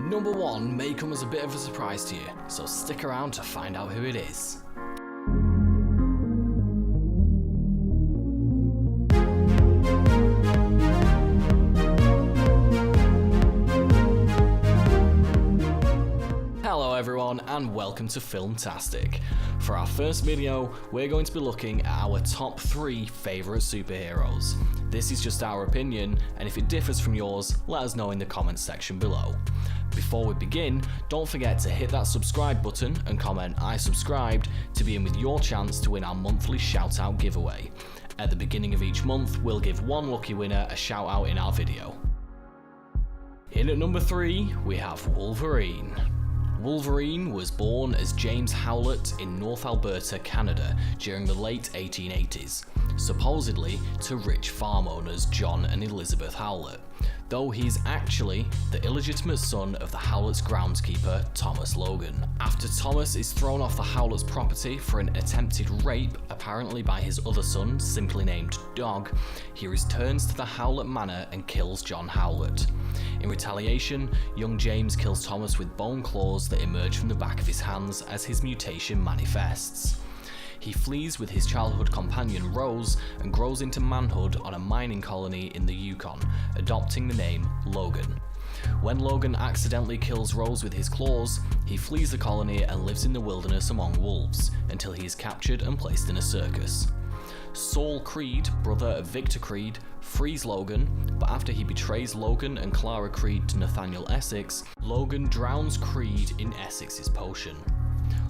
Number 1 may come as a bit of a surprise to you, so stick around to find out who it is. Hello everyone and welcome to Filmtastic. For our first video, we're going to be looking at our top 3 favourite superheroes. This is just our opinion, and if it differs from yours, let us know in the comments section below. Before we begin, don't forget to hit that subscribe button and comment "I subscribed" to be in with your chance to win our monthly shout out giveaway. At the beginning of each month, we'll give one lucky winner a shout out in our video. In at number 3, we have Wolverine. Wolverine was born as James Howlett in North Alberta, Canada during the late 1880s, supposedly to rich farm owners John and Elizabeth Howlett, though he's actually the illegitimate son of the Howlett's groundskeeper Thomas Logan. After Thomas is thrown off the Howlett's property for an attempted rape, apparently by his other son, simply named Dog, he returns to the Howlett Manor and kills John Howlett. In retaliation, young James kills Thomas with bone claws that emerge from the back of his hands as his mutation manifests. He flees with his childhood companion Rose and grows into manhood on a mining colony in the Yukon, adopting the name Logan. When Logan accidentally kills Rose with his claws, he flees the colony and lives in the wilderness among wolves, until he is captured and placed in a circus. Saul Creed, brother of Victor Creed, frees Logan, but after he betrays Logan and Clara Creed to Nathaniel Essex, Logan drowns Creed in Essex's potion.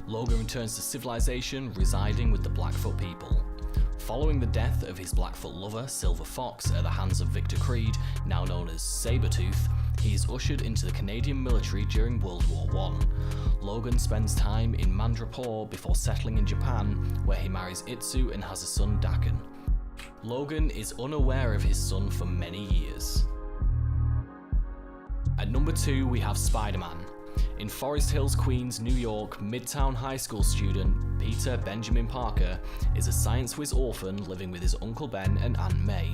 Logan returns to civilization, residing with the Blackfoot people. Following the death of his Blackfoot lover, Silver Fox, at the hands of Victor Creed, now known as Sabretooth, he is ushered into the Canadian military during World War I. Logan spends time in Mandrapore before settling in Japan, where he marries Itsu and has a son, Daken. Logan is unaware of his son for many years. At number 2, we have Spider-Man. In Forest Hills, Queens, New York, Midtown High School student Peter Benjamin Parker is a science whiz orphan living with his Uncle Ben and Aunt May.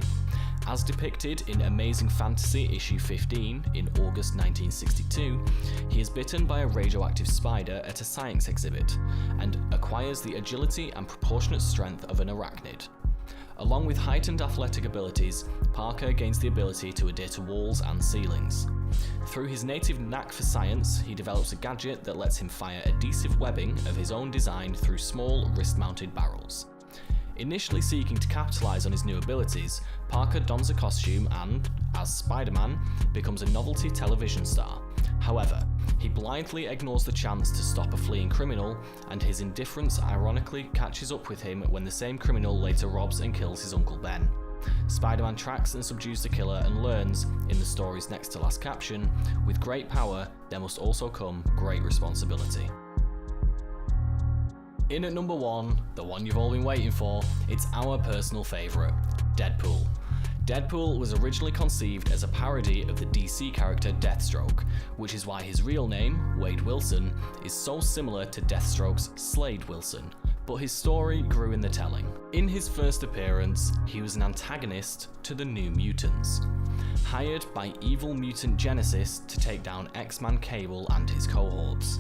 As depicted in Amazing Fantasy issue 15 in August 1962, he is bitten by a radioactive spider at a science exhibit and acquires the agility and proportionate strength of an arachnid. Along with heightened athletic abilities, Parker gains the ability to adhere to walls and ceilings. Through his native knack for science, he develops a gadget that lets him fire adhesive webbing of his own design through small wrist-mounted barrels. Initially seeking to capitalize on his new abilities, Parker dons a costume and, as Spider-Man, becomes a novelty television star. However, he blindly ignores the chance to stop a fleeing criminal, and his indifference ironically catches up with him when the same criminal later robs and kills his Uncle Ben. Spider-Man tracks and subdues the killer and learns, in the story's next to last caption, "With great power, there must also come great responsibility." In at number 1, the one you've all been waiting for, it's our personal favourite, Deadpool. Deadpool was originally conceived as a parody of the DC character Deathstroke, which is why his real name, Wade Wilson, is so similar to Deathstroke's Slade Wilson, but his story grew in the telling. In his first appearance, he was an antagonist to the New Mutants, hired by evil mutant Genesis to take down X-Man Cable and his cohorts.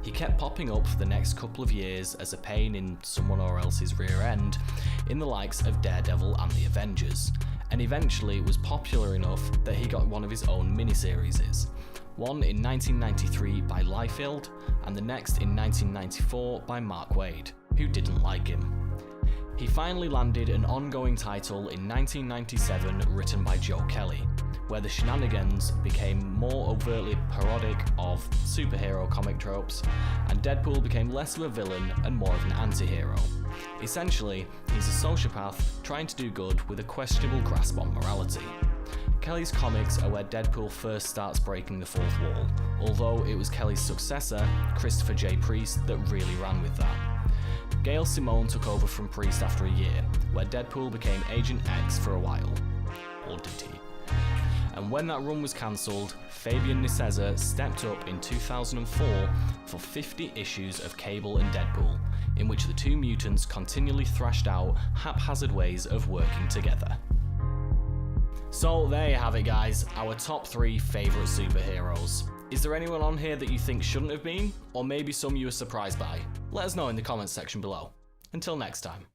He kept popping up for the next couple of years as a pain in someone or else's rear end in the likes of Daredevil and the Avengers, and eventually was popular enough that he got one of his own miniseries, one in 1993 by Liefeld and the next in 1994 by Mark Waid, who didn't like him. He finally landed an ongoing title in 1997 written by Joe Kelly, where the shenanigans became more overtly parodic of superhero comic tropes, and Deadpool became less of a villain and more of an anti-hero. Essentially, he's a sociopath trying to do good with a questionable grasp on morality. Kelly's comics are where Deadpool first starts breaking the fourth wall, although it was Kelly's successor, Christopher J. Priest, that really ran with that. Gail Simone took over from Priest after a year, where Deadpool became Agent X for a while. Or did he? And when that run was cancelled, Fabian Nicieza stepped up in 2004 for 50 issues of Cable and Deadpool, in which the two mutants continually thrashed out haphazard ways of working together. So there you have it guys, our top 3 favourite superheroes. Is there anyone on here that you think shouldn't have been, or maybe some you were surprised by? Let us know in the comments section below. Until next time.